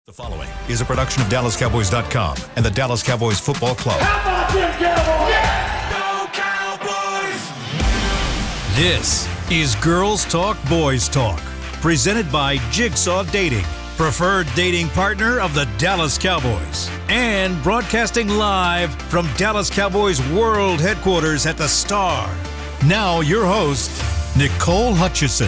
The following is a production of DallasCowboys.com and the Dallas Cowboys Football Club. How about them Cowboys? Yeah! Go Cowboys! This is Girls Talk, Boys Talk, presented by Jigsaw Dating, preferred dating partner of the Dallas Cowboys, and broadcasting live from Dallas Cowboys World Headquarters at the Star. Now your host, Nicole Hutchison.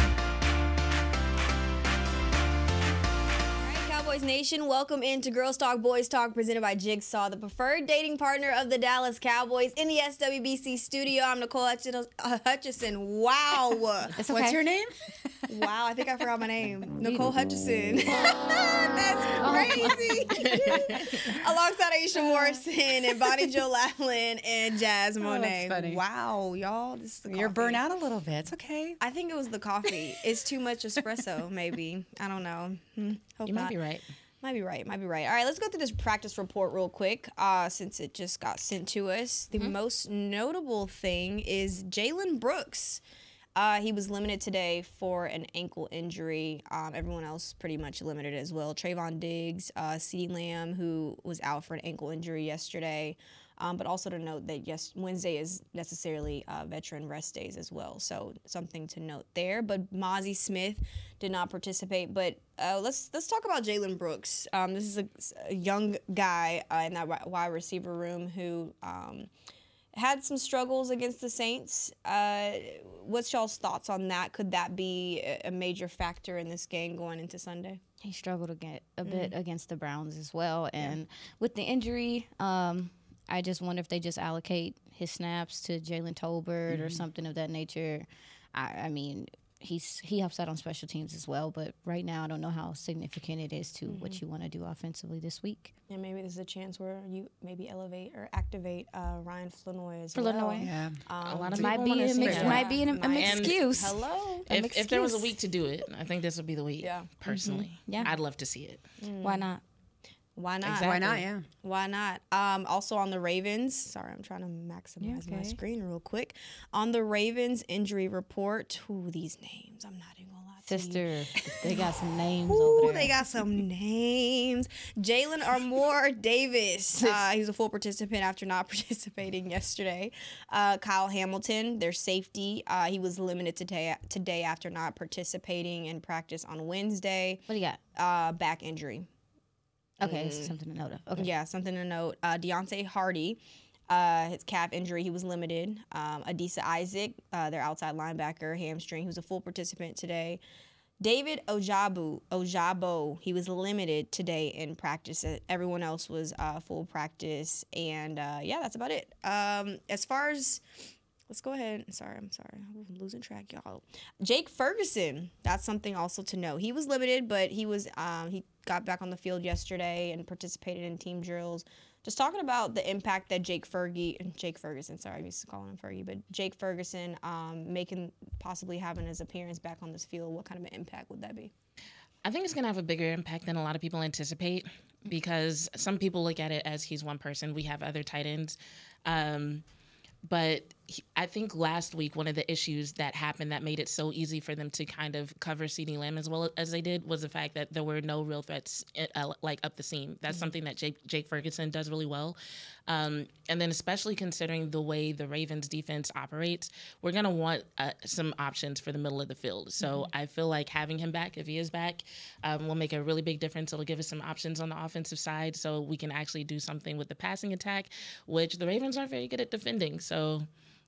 Nation, welcome into Girls Talk, Boys Talk, presented by Jigsaw, the preferred dating partner of the Dallas Cowboys. In the SWBC studio, I'm Nicole Hutchison. Wow. That's okay. What's your name? Wow, I think I forgot my name. Nicole Hutchison. That's crazy. Alongside Aisha Morrison and Bonnie Jo Laughlin and Jazz Monet. That's funny. Wow, y'all. This is the You're coffee. burnt out a little bit. It's okay. I think it was the coffee. It's too much espresso, maybe. I don't know. Hope you not. might be right. Might be right. All right, let's go through this practice report real quick since it just got sent to us. The most notable thing is Jalen Brooks. He was limited today for an ankle injury. Everyone else pretty much limited as well. Trayvon Diggs, CeeDee Lamb, who was out for an ankle injury yesterday. But also to note that, yes, Wednesday is necessarily veteran rest days as well. So something to note there. But Mozzie Smith did not participate. But let's talk about Jalen Brooks. This is a young guy in that wide receiver room who had some struggles against the Saints. What's y'all's thoughts on that? Could that be a major factor in this game going into Sunday? He struggled a bit against the Browns as well. And with the injury, I just wonder if they just allocate his snaps to Jalen Tolbert or something of that nature. I mean, he helps out on special teams as well, but right now I don't know how significant it is to what you want to do offensively this week. And maybe this is a chance where you maybe elevate or activate Ryan Flournoy as well. Yeah. A lot of might people be a mixed, might be an excuse. Hello. If there was a week to do it, I think this would be the week. Yeah. Personally, Yeah. I'd love to see it. Why not? Why not? Exactly. Why not? Yeah. Why not? Also on the Ravens, sorry, I'm trying to maximize my screen real quick. On the Ravens injury report, these names, I'm not even gonna lie to you. Sister, they got some names over there. They got some names. Jalen Armour Davis, he's a full participant after not participating yesterday. Kyle Hamilton, their safety, he was limited today after not participating in practice on Wednesday. What do you got? Back injury. Okay, something to note of. Okay. Yeah, something to note. Deontay Hardy, his calf injury, he was limited. Adisa Isaac, their outside linebacker, hamstring, he was a full participant today. David Ojabo, he was limited today in practice. Everyone else was full practice. And, that's about it. As far as... Let's go ahead. I'm sorry. I'm losing track, y'all. Jake Ferguson, that's something also to know. He was limited, but he got back on the field yesterday and participated in team drills. Just talking about the impact that Jake Ferguson, sorry, I used to call him Fergie, but Jake Ferguson possibly having his appearance back on this field. What kind of an impact would that be? I think it's going to have a bigger impact than a lot of people anticipate because some people look at it as he's one person. We have other tight ends. But I think last week, one of the issues that happened that made it so easy for them to kind of cover CeeDee Lamb as well as they did was the fact that there were no real threats like up the seam. That's something that Jake Ferguson does really well. And then especially considering the way the Ravens defense operates, we're going to want some options for the middle of the field. So I feel like having him back, if he is back, will make a really big difference. It'll give us some options on the offensive side so we can actually do something with the passing attack, which the Ravens aren't very good at defending. So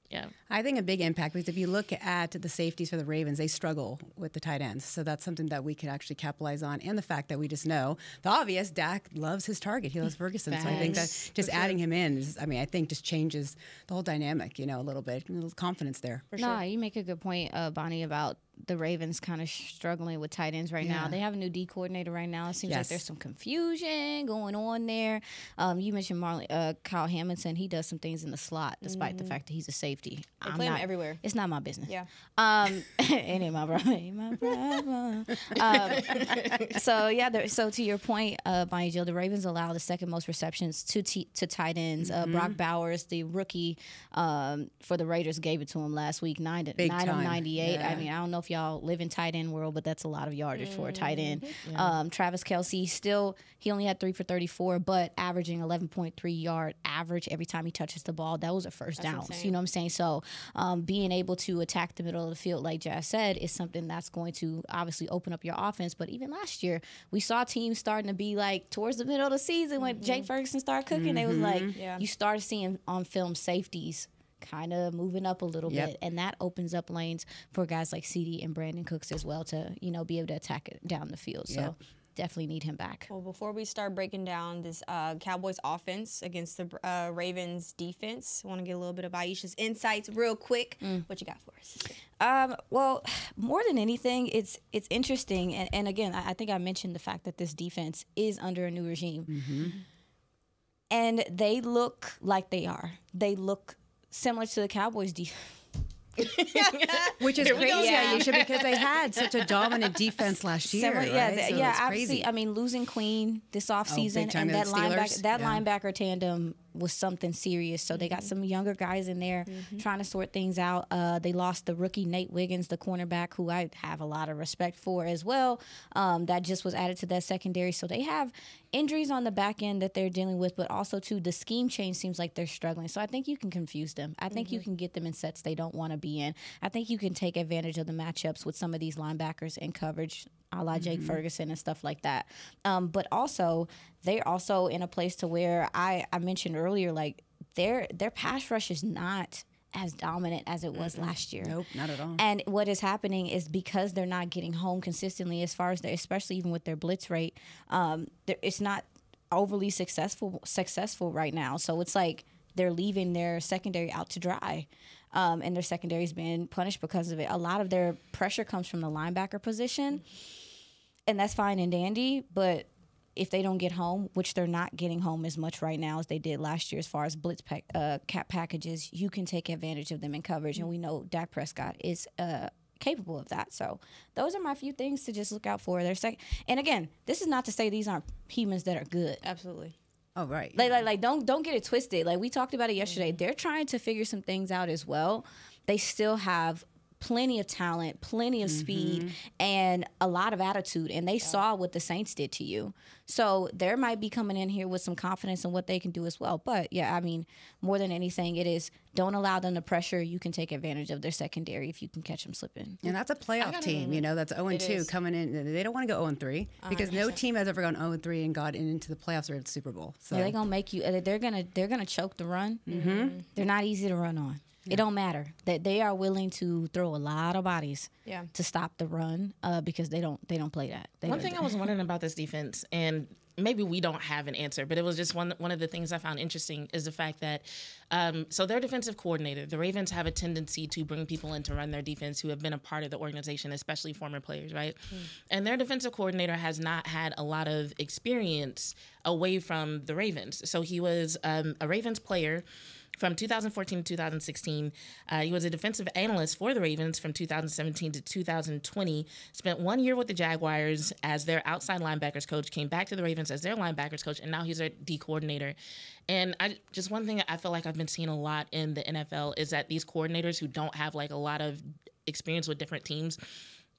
yeah, I think a big impact because if you look at the safeties for the Ravens, they struggle with the tight ends. So that's something that we could actually capitalize on. And the fact that we just know the obvious, Dak loves his target. He loves Ferguson. So I think that just adding him in is, I think just changes the whole dynamic, a little bit. A little confidence there. No, you make a good point, Bonnie, about the Ravens kind of struggling with tight ends right now. They have a new D coordinator right now. It seems like there's some confusion going on there. You mentioned Kyle Hamilton. He does some things in the slot, despite the fact that he's a safety. They play him everywhere. It's not my business. Yeah. It ain't my problem. So to your point, Bonnie Jill, the Ravens allow the second most receptions to tight ends. Brock Bowers, the rookie for the Raiders, gave it to him last week, 9 of 98. Yeah. I don't know if if y'all live in tight end world, but that's a lot of yardage for a tight end. Travis Kelce, he only had 3 for 34, but averaging 11.3 yard average every time he touches the ball. That was a first down. You know what I'm saying? So being able to attack the middle of the field, like Jazz said, is something that's going to obviously open up your offense. But even last year, we saw teams starting to be like towards the middle of the season when Jake Ferguson started cooking. They was like, you started seeing on film safeties kind of moving up a little bit, and that opens up lanes for guys like CD and Brandon Cooks as well to, you know, be able to attack it down the field. So definitely need him back. Well, before we start breaking down this Cowboys offense against the Ravens defense, I want to get a little bit of Aisha's insights real quick. What you got for us? Well, more than anything, it's interesting. And again, I think I mentioned the fact that this defense is under a new regime. And they look like they are. They look similar to the Cowboys defense. Which is crazy, Aisha, because they had such a dominant defense last year. Right? Obviously. I mean, losing Queen this offseason and that linebacker tandem was something serious. So they got some younger guys in there trying to sort things out. They lost the rookie Nate Wiggins, the cornerback, who I have a lot of respect for as well. That just was added to that secondary. So they have injuries on the back end that they're dealing with, but also too the scheme change seems like they're struggling. So I think you can confuse them. I think you can get them in sets they don't want to be in. I think you can take advantage of the matchups with some of these linebackers in coverage, a la Jake Ferguson and stuff like that. But also, they're also in a place to where I mentioned earlier, like their pass rush is not as dominant as it was last year. Nope, not at all. And what is happening is because they're not getting home consistently, as far as especially even with their blitz rate, it's not overly successful right now. So it's like they're leaving their secondary out to dry. And their secondary's been punished because of it. A lot of their pressure comes from the linebacker position, and that's fine and dandy, but if they don't get home, which they're not getting home as much right now as they did last year as far as blitz cap packages, you can take advantage of them in coverage, and we know Dak Prescott is capable of that. So those are my few things to just look out for. And again, this is not to say these aren't humans that are good. Absolutely. Oh, right. Like don't get it twisted. Like we talked about it yesterday. They're trying to figure some things out as well. They still have plenty of talent, plenty of speed, and a lot of attitude. And they saw what the Saints did to you. So they might be coming in here with some confidence in what they can do as well. But, yeah, I mean, more than anything, it is don't allow them to pressure. You can take advantage of their secondary if you can catch them slipping. And that's a playoff team, you know, that's 0-2 coming in. They don't want to go 0-3 because no team has ever gone 0-3 and got into the playoffs or the Super Bowl. So they're going to make you – they're gonna choke the run. They're not easy to run on. It don't matter that they are willing to throw a lot of bodies to stop the run because they don't play that. One thing I was wondering about this defense, and maybe we don't have an answer, but it was just one of the things I found interesting is the fact that so their defensive coordinator, the Ravens have a tendency to bring people in to run their defense who have been a part of the organization, especially former players, right? And their defensive coordinator has not had a lot of experience away from the Ravens. So he was a Ravens player from 2014 to 2016. He was a defensive analyst for the Ravens from 2017 to 2020. Spent 1 year with the Jaguars as their outside linebackers coach, came back to the Ravens as their linebackers coach, and now he's their D coordinator. And just one thing I feel like I've been seeing a lot in the NFL is that these coordinators who don't have like a lot of experience with different teams,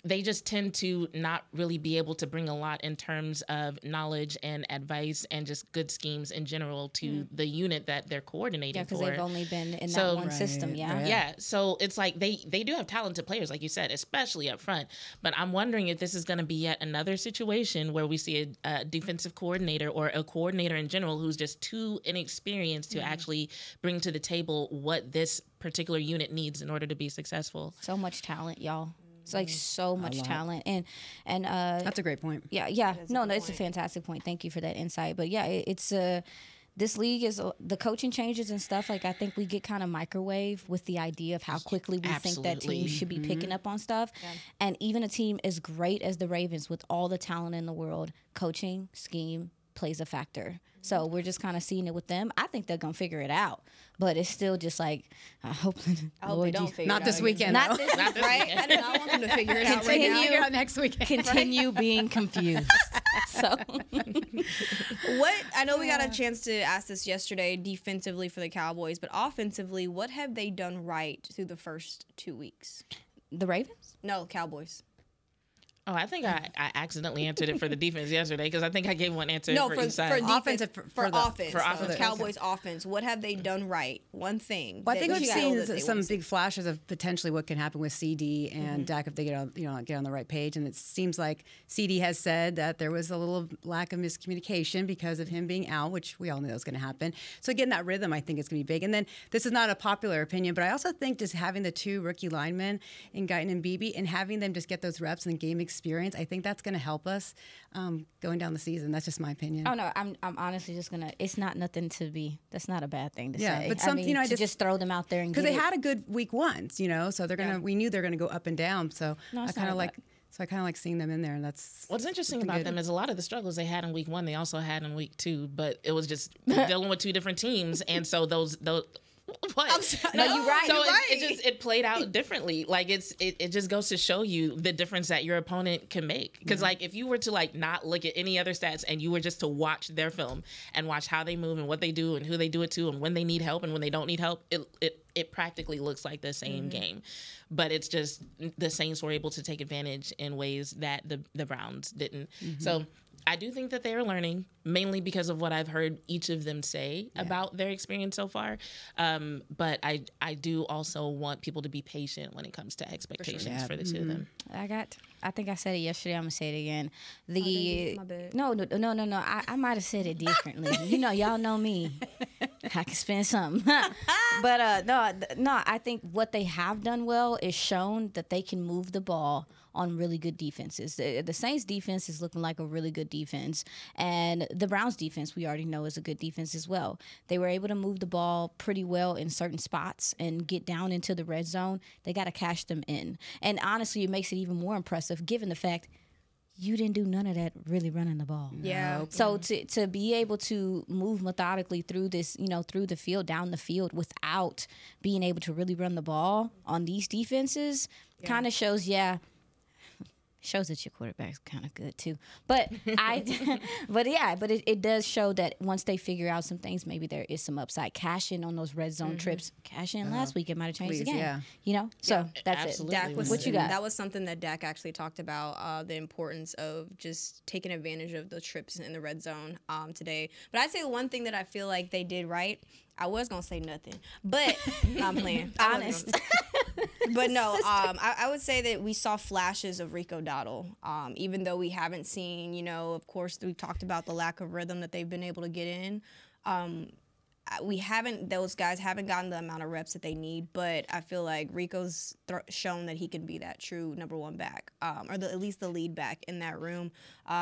they just tend to not really be able to bring a lot in terms of knowledge and advice and just good schemes in general to the unit that they're coordinating for. Yeah, because they've only been in that one system, Yeah, so it's like they do have talented players, like you said, especially up front. But I'm wondering if this is going to be yet another situation where we see a defensive coordinator or a coordinator in general who's just too inexperienced to actually bring to the table what this particular unit needs in order to be successful. So much talent, y'all. It's like so much talent, and that's a great point. Yeah. No, it's a fantastic point. Thank you for that insight. But yeah, it's this league is the coaching changes and stuff. Like I think we get kind of microwave with the idea of how quickly we think that teams should be picking up on stuff, and even a team as great as the Ravens with all the talent in the world, coaching scheme plays a factor. So we're just kind of seeing it with them. I think they're gonna figure it out, but it's still just like I hope they don't figure it out. Not this weekend. Not this weekend, right? I do not want them to figure it out right now. Figure it out next weekend. Continue being confused. So, I know we got a chance to ask this yesterday defensively for the Cowboys, but offensively, what have they done right through the first 2 weeks? The Ravens? No, Cowboys. Oh, I think I accidentally answered it for the defense yesterday because I think I gave one answer No, for for each side. defense, for offense. For offense. Cowboys offense. What have they done right? One thing. Well, I think we've seen some big big flashes of potentially what can happen with CD and Dak if they get on the right page. And it seems like CD has said that there was a little lack of miscommunication because of him being out, which we all knew that was going to happen. So getting that rhythm, I think, is going to be big. And then this is not a popular opinion, but I also think just having the 2 rookie linemen in Guyton and Beebe and having them just get those reps and game experience, I think that's going to help us going down the season. That's just my opinion. Oh no, I'm honestly just gonna. It's not nothing to be. That's not a bad thing to say. Yeah, but something I just throw them out there and because they had a good week once, so they're gonna. We knew they're gonna go up and down. So I kind of like. So I kind of like seeing them in there, and that's what's interesting about them is a lot of the struggles they had in week 1, they also had in week 2, but it was just dealing with 2 different teams, and so those. What? No, you're right. So you're right. it played out differently. Like it just goes to show you the difference that your opponent can make. Because like if you were to like not look at any other stats and you were just to watch their film and watch how they move and what they do and who they do it to and when they need help and when they don't need help, it practically looks like the same game. But it's just the Saints were able to take advantage in ways that the Browns didn't. So I do think that they are learning, mainly because of what I've heard each of them say about their experience so far. But I do also want people to be patient when it comes to expectations for the 2 of them. I think I said it yesterday. I'm gonna say it again. My bad. No. I might have said it differently. Y'all know me. I can spin something. But no. I think what they have done well is shown that they can move the ball on really good defenses. The Saints defense is looking like a really good defense, and the Browns defense we already know is a good defense as well. They were able to move the ball pretty well in certain spots and get down into the red zone. They got to cash them in, and honestly, it makes it even more impressive given the fact you didn't do none of that really running the ball. Yeah. So to be able to move methodically through this, through the field, down the field without being able to really run the ball on these defenses kind of shows that your quarterback's kind of good too. But it does show that once they figure out some things, maybe there is some upside. Cash in on those red zone trips. Cash in last week, it might have changed the game. So that's absolutely. it. Dak what you got? That was something that Dak actually talked about, the importance of just taking advantage of the trips in the red zone today. But I'd say the one thing that I feel like they did right, I was going to say nothing, but I'm playing. Honest. But no, I would say that we saw flashes of Rico Dowdle, even though we haven't seen, of course, we talked about the lack of rhythm that they've been able to get in. Those guys haven't gotten the amount of reps that they need, but I feel like Rico's shown that he can be that true number 1 back, or at least the lead back in that room.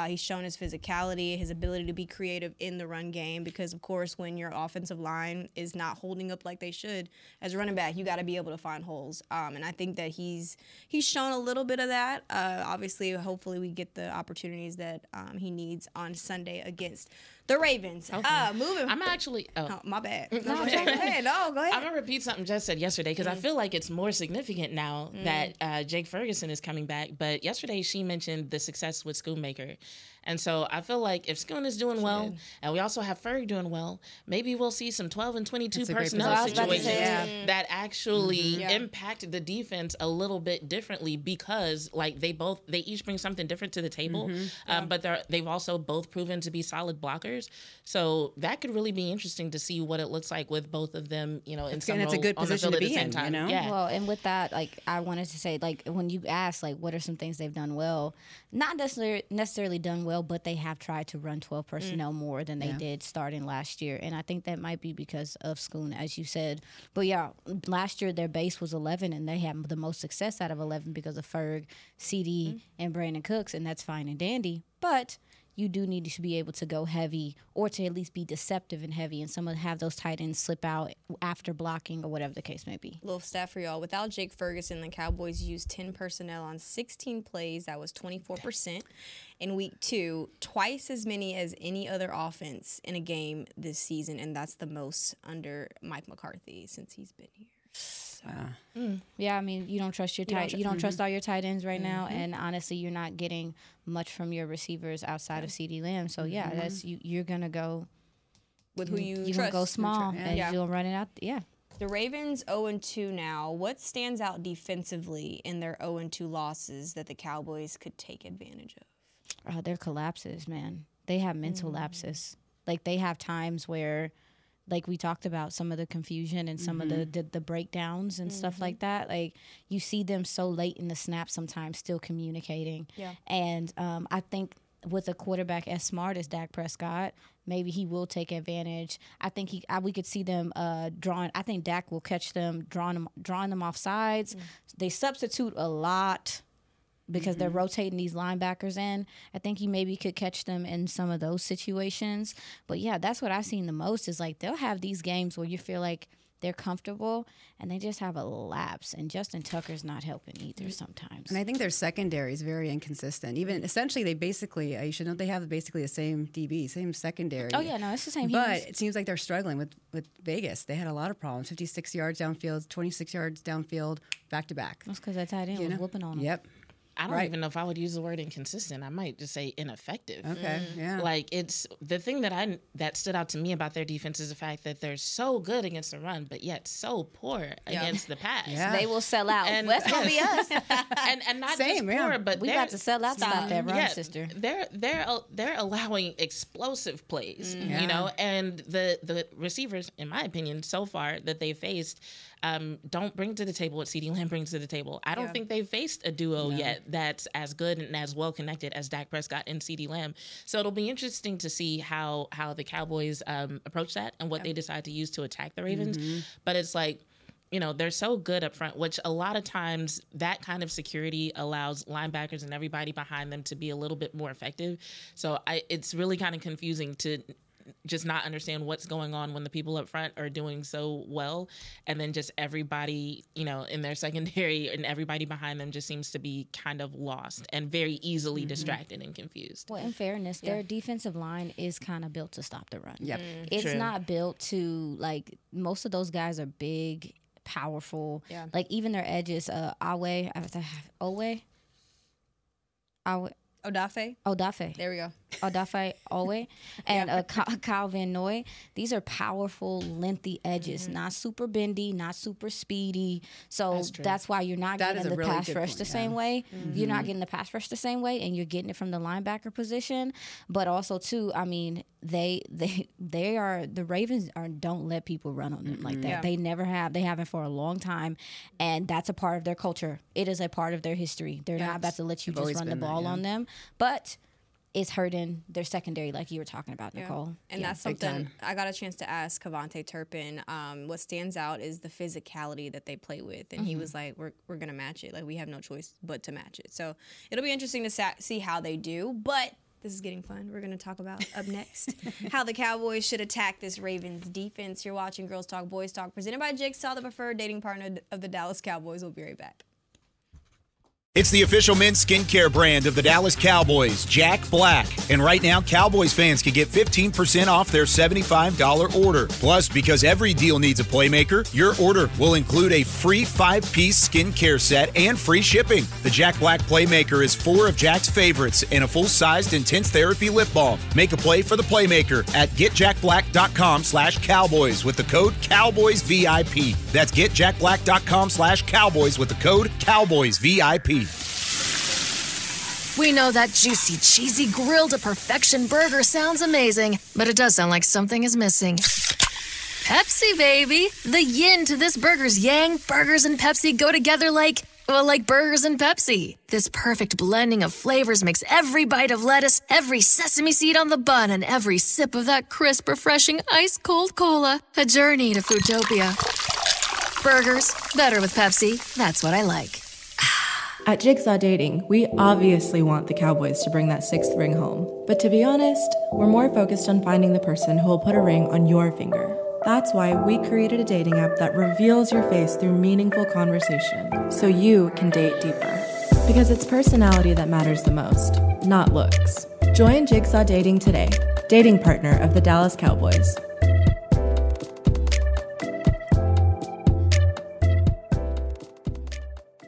He's shown his physicality, his ability to be creative in the run game, because of course when your offensive line is not holding up like they should, as a running back, you got to be able to find holes. And I think that he's shown a little bit of that. Obviously, hopefully we get the opportunities that he needs on Sunday against the Ravens. Okay. Moving. I'm actually. Oh, my bad. No, go ahead. No, go ahead. I'm gonna repeat something Jess said yesterday because I feel like it's more significant now that Jake Ferguson is coming back. But yesterday she mentioned the success with Schoonmaker. And so I feel like if Schoon is doing well, and we also have Ferg doing well, maybe we'll see some 12 and 22 personnel situations that actually impact the defense a little bit differently because like they each bring something different to the table, but they've also both proven to be solid blockers. So that could really be interesting to see what it looks like with both of them, in some role it's a good on the position field to at the be same in, time. Yeah. Well, and with that, like I wanted to say, like when you ask, like what are some things they've done well, not necessarily done well, but they have tried to run 12 personnel more than they did starting last year, and I think that might be because of Schoon, as you said. But yeah, last year their base was 11, and they had the most success out of 11 because of Ferg, CD, and Brandon Cooks, and that's fine and dandy. But you do need to be able to go heavy or to at least be deceptive and heavy, and some of have those tight ends slip out after blocking or whatever the case may be. Little stat for y'all. Without Jake Ferguson, the Cowboys used 10 personnel on 16 plays. That was 24%. In week 2, twice as many as any other offense in a game this season, and that's the most under Mike McCarthy since he's been here. Yeah, I mean, you don't trust your you don't trust all your tight ends right now, and honestly, you're not getting much from your receivers outside of CeeDee Lamb. So yeah, that's you're gonna go with who you you're trust. gonna go small and you'll run it out. Yeah. The Ravens 0-2 now. What stands out defensively in their 0-2 losses that the Cowboys could take advantage of? Their collapses, man. They have mental lapses. Like, they have times where, like we talked about, some of the confusion and some of the breakdowns and stuff like that. Like, you see them so late in the snap sometimes still communicating. Yeah. And I think with a quarterback as smart as Dak Prescott, maybe he will take advantage. I think we could see them drawing. I think Dak will catch them, drawing them off sides. They substitute a lot because they're rotating these linebackers in. I think he maybe could catch them in some of those situations. But, yeah, that's what I've seen the most is, like, they'll have these games where you feel like they're comfortable and they just have a lapse. And Justin Tucker's not helping either sometimes. And I think their secondary is very inconsistent. Even essentially, they basically, you should know, they have basically the same DB, same secondary. Oh, yeah, no, it's the same. But it seems like they're struggling with Vegas. They had a lot of problems. 56 yards downfield, 26 yards downfield, back-to-back. That's because that tight end was whooping on them. Yep. I don't even know if I would use the word inconsistent. I might just say ineffective. Okay, yeah. Like, it's the thing that stood out to me about their defense is the fact that they're so good against the run, but yet so poor against the pass. Yeah. They will sell out. And That's gonna be us. and not Same, just poor, but We got to sell out to stop that run, sister. They're allowing explosive plays, you know, and the receivers, in my opinion, so far that they've faced, don't bring to the table what CeeDee Lamb brings to the table. I don't think they've faced a duo yet that's as good and as well connected as Dak Prescott and CeeDee Lamb. So it'll be interesting to see how the Cowboys approach that and what they decide to use to attack the Ravens. But it's like, you know, they're so good up front, which a lot of times that kind of security allows linebackers and everybody behind them to be a little bit more effective. So it's really kind of confusing to just not understand what's going on when the people up front are doing so well, and then just everybody, you know, in their secondary and everybody behind them just seems to be kind of lost and very easily distracted and confused. Well, in fairness, their defensive line is kind of built to stop the run. Yep. It's not built to, like, most of those guys are big, powerful. Yeah. Like, even their edges, Odafe. There we go. Odafe Owe and Calvin Noy. These are powerful, lengthy edges, not super bendy, not super speedy. So that's why you're not getting the pass rush the same way. You're not getting the pass rush the same way, and you're getting it from the linebacker position. But also, too, I mean, the Ravens don't let people run on them like that. Yeah. They never have. They haven't for a long time, and that's a part of their culture. It is a part of their history. They're not about to let you just run the ball on them. But it's hurting their secondary, like you were talking about, Nicole. And that's something I got a chance to ask Cavante Turpin. What stands out is the physicality that they play with. And he was like, we're going to match it. Like, we have no choice but to match it. So it'll be interesting to see how they do. But this is getting fun. We're going to talk about up next how the Cowboys should attack this Ravens defense. You're watching Girls Talk, Boys Talk, presented by Jigsaw, the preferred dating partner of the Dallas Cowboys. We'll be right back. It's the official men's skincare brand of the Dallas Cowboys, Jack Black. And right now, Cowboys fans can get 15% off their $75 order. Plus, because every deal needs a playmaker, your order will include a free 5-piece skincare set and free shipping. The Jack Black Playmaker is 4 of Jack's favorites and a full-sized intense therapy lip balm. Make a play for the Playmaker at getjackblack.com/Cowboys with the code CowboysVIP. That's getjackblack.com/Cowboys with the code CowboysVIP. We know that juicy, cheesy, grilled to perfection burger sounds amazing, but it does sound like something is missing. Pepsi, baby! The yin to this burger's yang. Burgers and Pepsi go together like burgers and Pepsi. This perfect blending of flavors makes every bite of lettuce, every sesame seed on the bun, and every sip of that crisp, refreshing, ice-cold cola a journey to Foodtopia. Burgers, better with Pepsi. That's what I like. At Jigsaw Dating, we obviously want the Cowboys to bring that 6th ring home. But to be honest, we're more focused on finding the person who will put a ring on your finger. That's why we created a dating app that reveals your face through meaningful conversation, so you can date deeper. Because it's personality that matters the most, not looks. Join Jigsaw Dating today, dating partner of the Dallas Cowboys.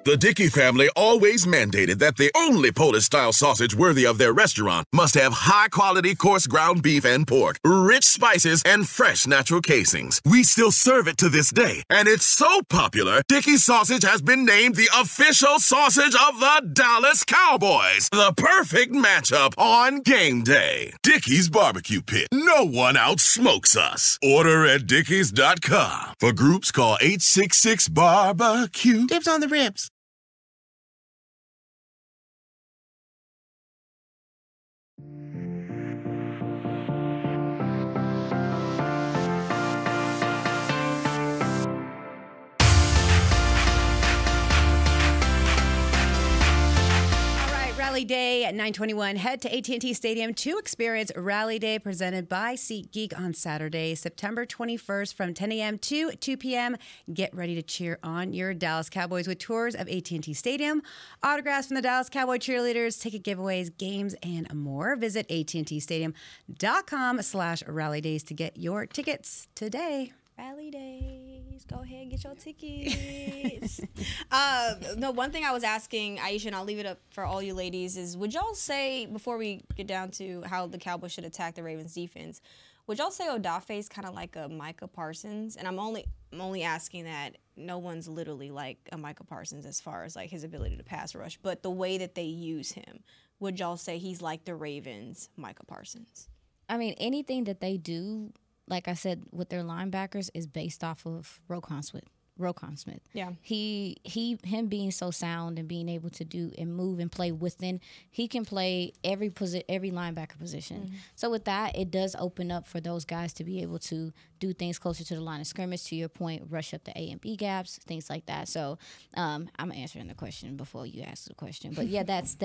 The Dickey family always mandated that the only Polish-style sausage worthy of their restaurant must have high-quality coarse ground beef and pork, rich spices, and fresh natural casings. We still serve it to this day, and it's so popular, Dickey's sausage has been named the official sausage of the Dallas Cowboys. The perfect matchup on game day. Dickey's Barbecue Pit. No one outsmokes us. Order at dickeys.com. For groups, call 866-BARBECUE. Dibs on the ribs. Rally Day at 9:21. Head to AT&T Stadium to experience Rally Day presented by SeatGeek on Saturday, September 21st from 10 a.m. to 2 p.m. Get ready to cheer on your Dallas Cowboys with tours of AT&T Stadium, autographs from the Dallas Cowboy cheerleaders, ticket giveaways, games, and more. Visit AT&TStadium.com/Rally Days to get your tickets today. Rally Days. Go ahead and get your tickets. No, one thing I was asking Aisha, and I'll leave it up for all you ladies, is would y'all say, before we get down to how the Cowboys should attack the Ravens defense, would y'all say Odafe is kind of like a Micah Parsons? And I'm only asking that. No one's literally like a Micah Parsons as far as like his ability to pass rush, but the way that they use him, would y'all say he's like the Ravens' Micah Parsons? I mean, anything that they do, like I said, with their linebackers is based off of Roquan Smith. Yeah. Him being so sound and being able to do and move and play within, he can play every linebacker position. Mm-hmm. So with that, it does open up for those guys to be able to do things closer to the line of scrimmage, to your point, rush up the A and B gaps, things like that. So I'm answering the question before you ask the question. But yeah, that's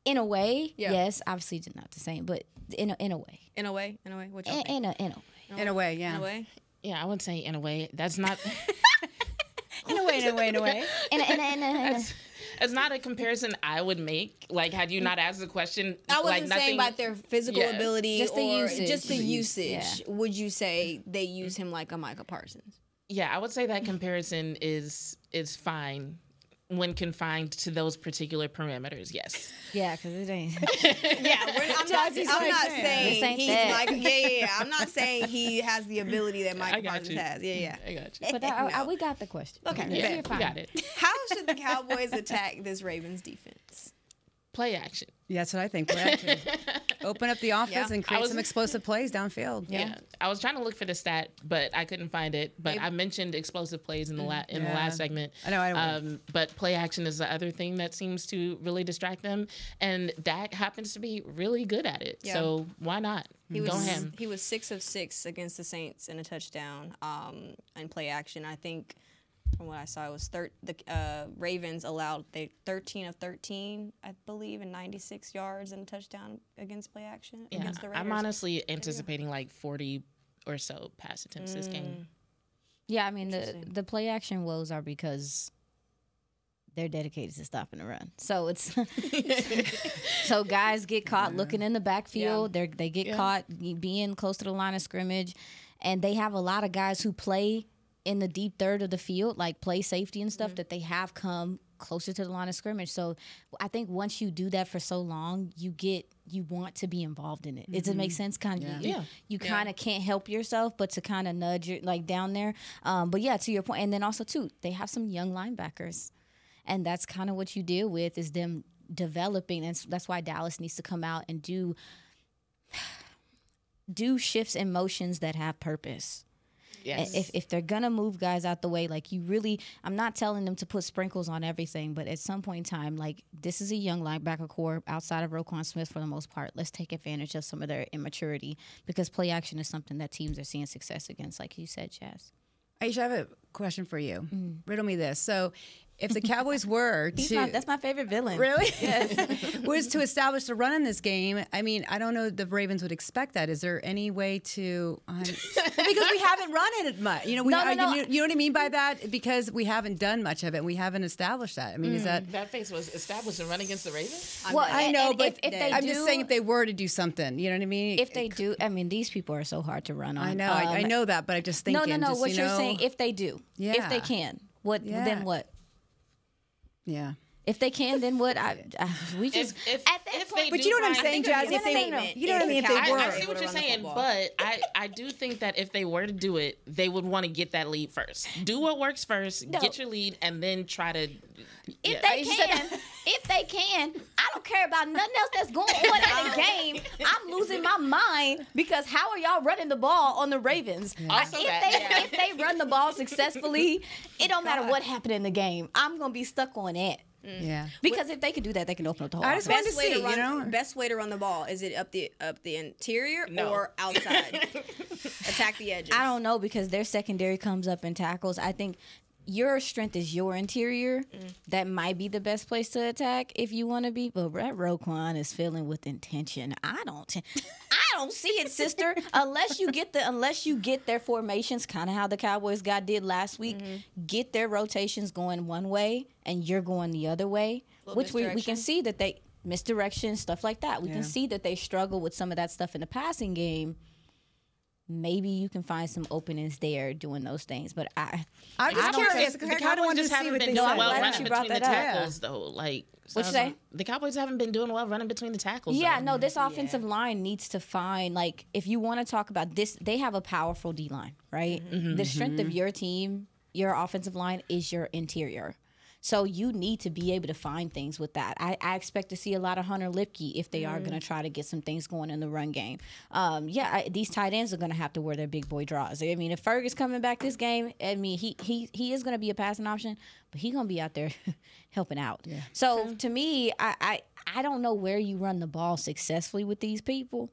in a way, yes, obviously not the same, but in a way. In a way? What y'all think? In a way. In a way, yeah. In a way? Yeah, I would say in a way. That's not... In a way. It's not a comparison I would make. Like, had you not asked the question, I wasn't like, nothing, saying about their physical ability, just the usage. Just the usage. Yeah. Would you say they use him like a Micah Parsons? Yeah, I would say that comparison is fine when confined to those particular parameters. Yes. Yeah, because it ain't. I'm not saying he's like. I'm not saying he has the ability that Micah Parsons has. Yeah. I got you. But we got the question. Okay, Yeah, you're fine. we got it. How should the Cowboys attack this Ravens defense? Play action. Yeah, that's what I think. Open up the offense and create some explosive plays downfield. Yeah, I was trying to look for the stat, but I couldn't find it. But I mentioned explosive plays in the last segment. I know. But play action is the other thing that seems to really distract them, and Dak happens to be really good at it. Yeah. So why not? Go him. He was 6 of 6 against the Saints in a touchdown in play action. I think, from what I saw, it was the Ravens allowed 13 of 13, I believe, and 96 yards and a touchdown against play action against the Raiders. I'm honestly anticipating like 40 or so pass attempts this game. Yeah, I mean, the play action woes are because they're dedicated to stopping the run. So it's so guys get caught looking in the backfield. Yeah. They get caught being close to the line of scrimmage, and they have a lot of guys who play in the deep third of the field, like play safety and stuff, that they have come closer to the line of scrimmage. So I think once you do that for so long, you want to be involved in it. Does it make sense? Kind of, you kind of can't help yourself, but to kind of nudge your down there. But yeah, to your point, and then also too, they have some young linebackers, and that's kind of what you deal with is them developing, and that's why Dallas needs to come out and do shifts and motions that have purpose. Yes. If they're going to move guys out the way, I'm not telling them to put sprinkles on everything, but at some point in time, this is a young linebacker core outside of Roquan Smith for the most part. Let's take advantage of some of their immaturity because play action is something that teams are seeing success against, like you said, Chaz. Aisha, I have a question for you. Riddle me this. So if the Cowboys were that's my favorite villain. Really? Yes. Was to establish the run in this game, I mean, I don't know if the Ravens would expect that. Is there any way to because we haven't run it much. You know, you know what I mean by that? Because we haven't done much of it and we haven't established that. I mean, is that face was established and run against the Ravens? Well, I know, but I'm just saying if they were to do something, you know what I mean? If they do, I mean, these people are so hard to run on. I know, I know that, but I just think No, what you're saying, if they do, if they can, then what? Yeah. If they can, then what? We just if at that point. But you know what I'm saying, Jazzy? If they, you know what I mean? If they were. I see what you're saying, but I do think that if they were to do it, they would want to get that lead first. Do what works first, get your lead, and then try to. If they can, I don't care about nothing else that's going on in the game. I'm losing my mind because how are y'all running the ball on the Ravens? If they run the ball successfully, it don't matter what happened in the game. I'm gonna be stuck on it. Yeah. Because if they could do that, they can open up the whole. I just wanted to see, Best way to run the ball, is it up the interior or outside? Attack the edges. I don't know, because their secondary comes up in tackles. I think your strength is your interior. That might be the best place to attack if you want to be. But that Roquan is filling with intention. I don't see it, sister. Unless you get their formations, kind of how the Cowboys did last week. Get their rotations going one way and you're going the other way, which we can see that they misdirection, stuff like that. We can see that they struggle with some of that stuff in the passing game. Maybe you can find some openings there doing those things, but I'm just curious. The Cowboys just haven't been doing well running between the tackles, though. Like, what you say? The Cowboys haven't been doing well running between the tackles. Yeah, no, this offensive line needs to find, like, if you want to talk about this, they have a powerful D line, right? The strength of your team, your offensive line, is your interior. So you need to be able to find things with that. I expect to see a lot of Hunter Lipke if they are going to try to get some things going in the run game. These tight ends are going to have to wear their big boy draws. I mean, if Ferg's coming back this game, I mean, he is going to be a passing option, but he's going to be out there helping out. Yeah. So to me, I don't know where you run the ball successfully with these people.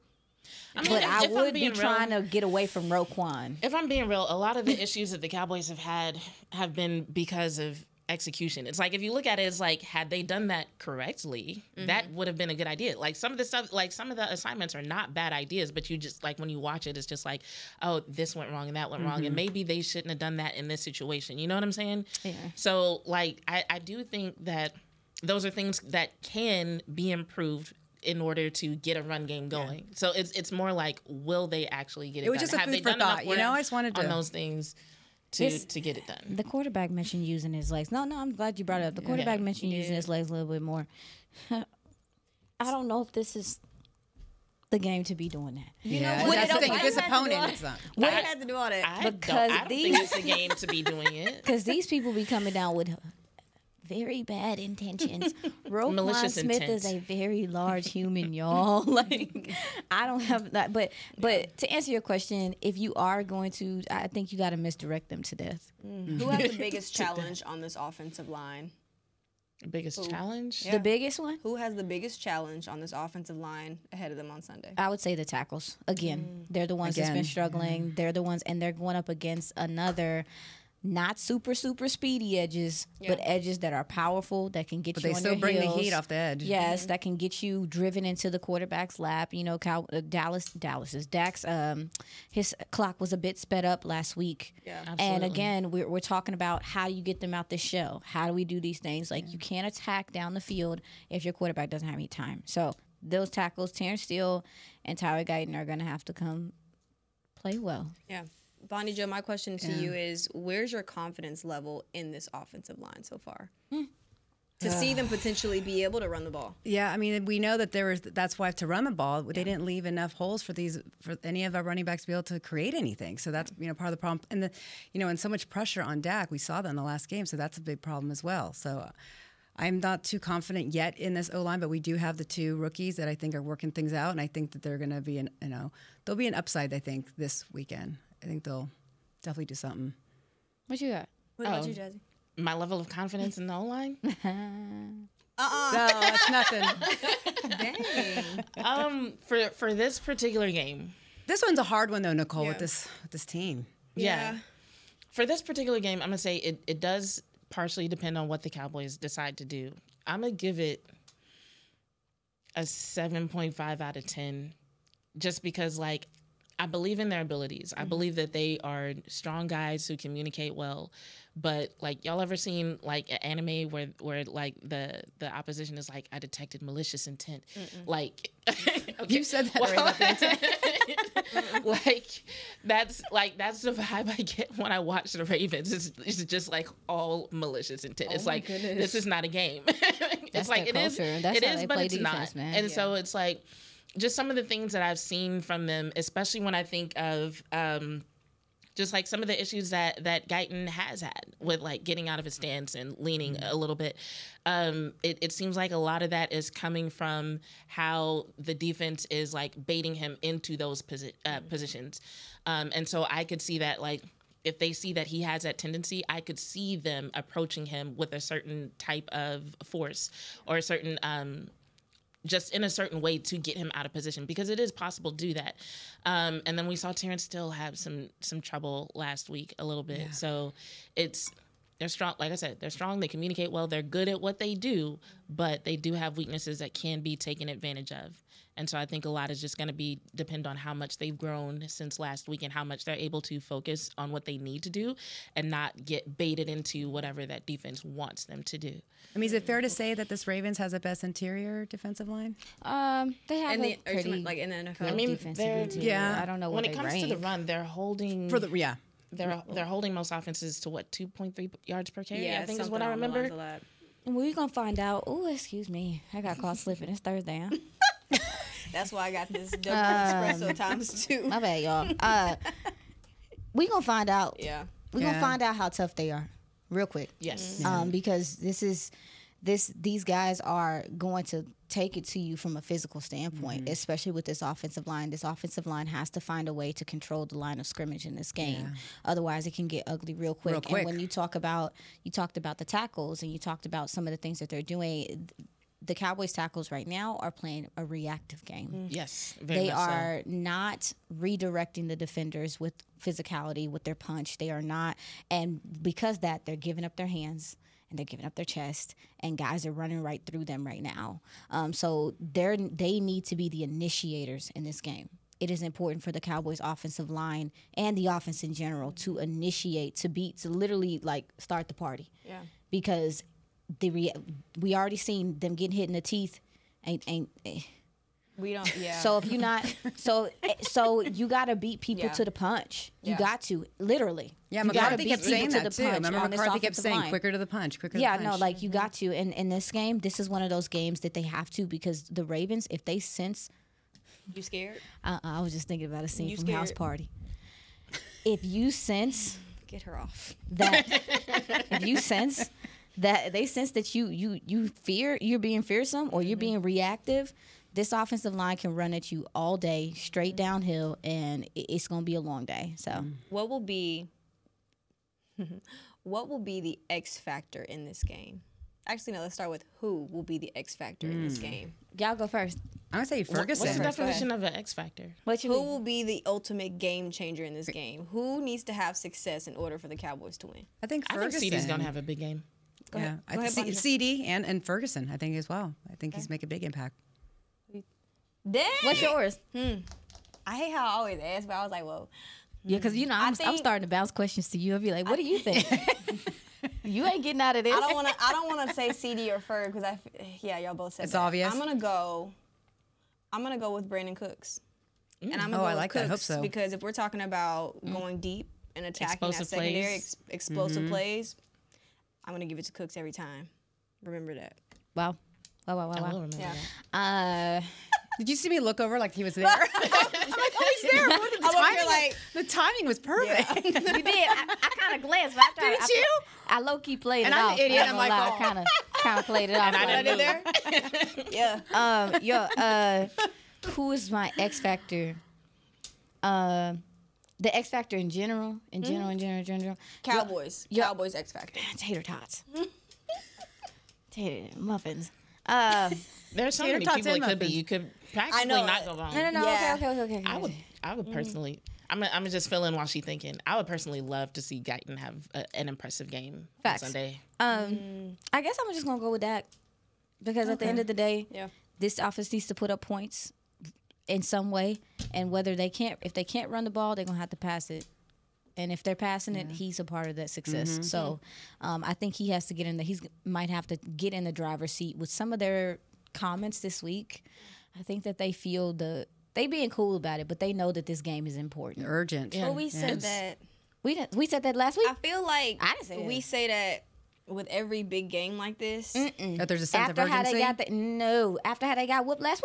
But I would be trying to get away from Roquan. If I'm being real, a lot of the issues that the Cowboys have had have been because of execution. It's like, if you look at it, it's like, had they done that correctly, that would have been a good idea. Like, some of the stuff, like some of the assignments are not bad ideas, but you just, like, when you watch it, it's just like, oh, this went wrong and that went wrong, and maybe they shouldn't have done that in this situation. You know what I'm saying? Yeah. So, like, I do think that those are things that can be improved in order to get a run game going. Yeah. So it's more like, will they actually get it done? It was just a food for thought, you know? I just wanted to on those things to get it done. The quarterback mentioned using his legs. No, I'm glad you brought it up. The quarterback mentioned using his legs a little bit more. I don't know if this is the game to be doing that. You know, that's the thing. If his opponent, it's not. What it had to do on it? I don't think it's the game to be doing it. Because these people be coming down with very bad intentions. Malicious Smith intent. Is a very large human, y'all. Like, I don't have that. But to answer your question, if you are going to, I think you got to misdirect them to death. Who has the biggest challenge on this offensive line? Biggest challenge? Yeah. The biggest one? Who has the biggest challenge on this offensive line ahead of them on Sunday? I would say the tackles. Again, they're the ones that's been struggling. They're the ones, and they're going up against another not super speedy edges, but edges that are powerful, that can get you on your heels. But they still bring the heat off the edge. Yes, that can get you driven into the quarterback's lap. You know, Dak's his clock was a bit sped up last week. Yeah, absolutely. And again, we're talking about how you get them out the shell. How do we do these things? Like, you can't attack down the field if your quarterback doesn't have any time. So those tackles, Terrence Steele and Tyler Guyton, are going to have to come play well. Yeah. Bonnie Jo, my question to you is, where's your confidence level in this offensive line so far? To see them potentially be able to run the ball. Yeah, I mean, we know that that's why to run the ball, they didn't leave enough holes for any of our running backs to be able to create anything. So that's part of the problem. And and so much pressure on Dak. We saw that in the last game, so that's a big problem as well. So I'm not too confident yet in this O-line, but we do have the two rookies that I think are working things out, and I think that they're going to be there'll be an upside, I think, this weekend. I think they'll definitely do something. What you got? What about you, Jazzy? My level of confidence in the O-line? No, it's nothing. Dang. For this particular game. This one's a hard one, though, Nicole, with this team. Yeah. For this particular game, I'm going to say it does partially depend on what the Cowboys decide to do. I'm going to give it a 7.5 out of 10 just because, like, I believe in their abilities. I believe that they are strong guys who communicate well. But like, y'all ever seen like an anime where like the opposition is like, I detected malicious intent? Like, okay, You said that right about the intent. that's the vibe I get when I watch the Ravens. It's just like all malicious intent. It's like, this is not a game. It's like, it is, but it's not. Man. And so it's like, just some of the things that I've seen from them, especially when I think of just like some of the issues that Guyton has had with like getting out of his stance and leaning a little bit. It seems like a lot of that is coming from how the defense is like baiting him into those positions. And so I could see that, like, if they see that he has that tendency, I could see them approaching him with a certain type of force or a certain just in a certain way to get him out of position, because it is possible to do that. And then we saw Terrence still have some trouble last week a little bit. Yeah. So they're strong. Like I said, they're strong. They communicate well. They're good at what they do, but they do have weaknesses that can be taken advantage of. And so I think a lot is just going to depend on how much they've grown since last week and how much they're able to focus on what they need to do and not get baited into whatever that defense wants them to do. I mean, is it fair to say that this Ravens has the best interior defensive line? They have in the NFL. I mean, I don't know when what it comes to the run, they're holding They're holding most offenses to what, 2.3 yards per carry? Yeah, I think is what I remember. And we're gonna find out. Oh, excuse me, I got caught slipping. It's Thursday. Huh? That's why I got this double espresso times 2. My bad, y'all. We gonna find out. Yeah, we gonna find out how tough they are, real quick. Yes. Because these guys are going to take it to you from a physical standpoint, especially with this offensive line. This offensive line has to find a way to control the line of scrimmage in this game. Yeah. Otherwise, it can get ugly real quick. And when you talked about the tackles and you talked about some of the things that they're doing, the Cowboys tackles right now are playing a reactive game. Yes, they are not redirecting the defenders with physicality, with their punch. They are not, and because that, they're giving up their hands and they're giving up their chest, and guys are running right through them right now. So they need to be the initiators in this game. It is important for the Cowboys offensive line and the offense in general to initiate, to literally like start the party. Yeah, because we already seen them getting hit in the teeth. We don't. Yeah. So if you're not, so you gotta beat people to the punch. You got to literally. Yeah, McCarthy kept saying that too. Remember, McCarthy kept saying quicker to the punch, quicker to the punch. Yeah, no, like you got to. And in this game, this is one of those games that they have to, because the Ravens, if they sense. You scared? I was just thinking about a scene from House Party. If you sense. Get her off. That if you sense. That they sense that you fear, you're being fearsome or you're being reactive, this offensive line can run at you all day, straight downhill, and it's going to be a long day. So, what will be the X factor in this game? Actually, no. Let's start with who will be the X factor in this game. Y'all go first. I'm gonna say Ferguson. What's the definition of an X factor? Who will be the ultimate game changer in this game? Who needs to have success in order for the Cowboys to win? I think Ferguson. I think CD's gonna have a big game. Go ahead. I think CD and Ferguson, I think, as well. I think he's making a big impact. Dang. What's yours? I hate how I always ask, but I was like, whoa. Yeah, because, I'm starting to bounce questions to you. I'll be like, what do you think? You ain't getting out of this. I don't want to say CD or Ferg because y'all both said it's that. obvious. I'm gonna go with Brandon Cooks. And I'm gonna go with Cooks that. I hope so. Because if we're talking about going deep and attacking that secondary, explosive plays, I'm going to give it to Cooks every time. Remember that. Wow. I will remember that. Did you see me look over like he was there? I'm like, oh, he's there. The timing was perfect. Yeah. You did. I kind of glanced. But Didn't you? I low-key played it off. And I'm an idiot. I'm like, I kind of played it off. And I did there? Yeah. Who is my X factor? The X factor in general. Cowboys. Cowboys X factor. Tater tots. Tater muffins. There's so many people it could be. You could practically not go wrong. No. Yeah. Okay. I would personally. I'm just feeling while she's thinking. I would personally love to see Guyton have an impressive game on Sunday. I guess I'm just gonna go with that because at the end of the day, this offense needs to put up points. in some way, and if they can't run the ball, they're gonna have to pass it. And if they're passing it, he's a part of that success. So I think he has to get in he might have to get in the driver's seat with some of their comments this week. I think that they feel they being cool about it, but they know that this game is important. Urgent. Well, we said that. We said that last week. I feel like I didn't say we that. say that with every big game like this. That there's a sense After of urgency. after how they got whooped last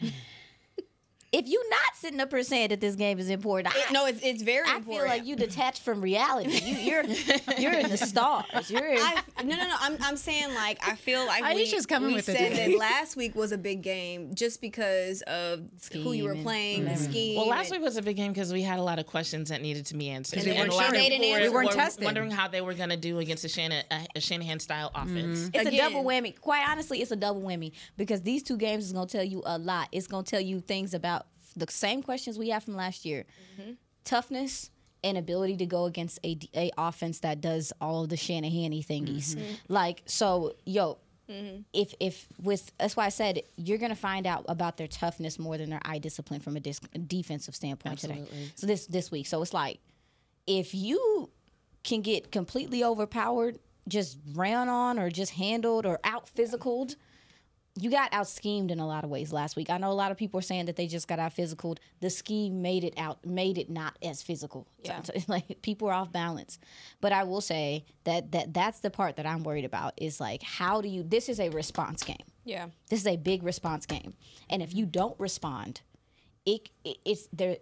week. If you not sitting up here saying that this game is important, It's very I important. feel like you detached from reality. You're in the stars. I'm saying like I feel like Aisha's coming we with it said today. that last week was a big game just because of who you were playing, the scheme. Well, last week was a big game because we had a lot of questions that needed to be answered. We weren't a lot sure. of people We weren't were tested. wondering how they were going to do against a Shanahan-style offense. It's Again. a double whammy. Quite honestly, it's a double whammy because these two games is going to tell you a lot. It's going to tell you things about the same questions we had from last year. Toughness and ability to go against a offense that does all of the Shanahan-y thingies. Like, so, if that's why I said you're going to find out about their toughness more than their eye discipline from a defensive standpoint today. So this week. So it's like, if you can get completely overpowered, just ran on or just handled or out-physicaled, you got out-schemed in a lot of ways last week. I know a lot of people are saying that they just got out-physicaled. The scheme made it not as physical. Yeah. So, like, people are off balance. But I will say that's the part that I'm worried about is, like, this is a response game. Yeah. This is a big response game. And if you don't respond, it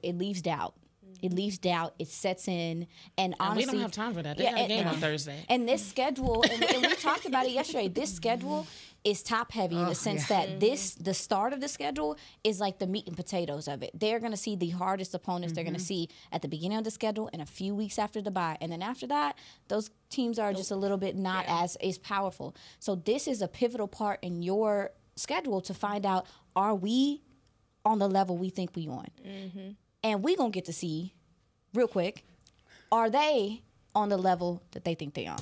leaves doubt. It leaves doubt. It sets in. And honestly, we don't have time for that. They got a game on Thursday. And this schedule, and we talked about it yesterday, this schedule is top heavy in the sense that the start of the schedule is like the meat and potatoes of it. They're going to see the hardest opponents they're going to see at the beginning of the schedule and a few weeks after the bye. And then after that, those teams are just a little bit not as powerful. So this is a pivotal part in your schedule to find out, are we on the level we think we on? And we're going to get to see real quick, are they on the level that they think they are?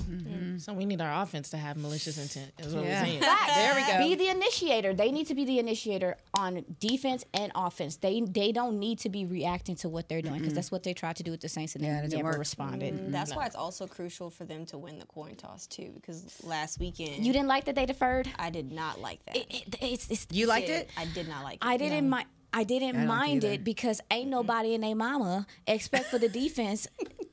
So we need our offense to have malicious intent, is what we're saying. There we go. Be the initiator. They need to be the initiator on defense and offense. They don't need to be reacting to what they're doing because that's what they tried to do with the Saints and it they didn't never work. responded. That's why it's also crucial for them to win the coin toss too, because last weekend You didn't like that they deferred? I did not like that. You liked it? I did not like it. I didn't mind. I didn't don't mind either. it because ain't nobody and their mama expect for the defense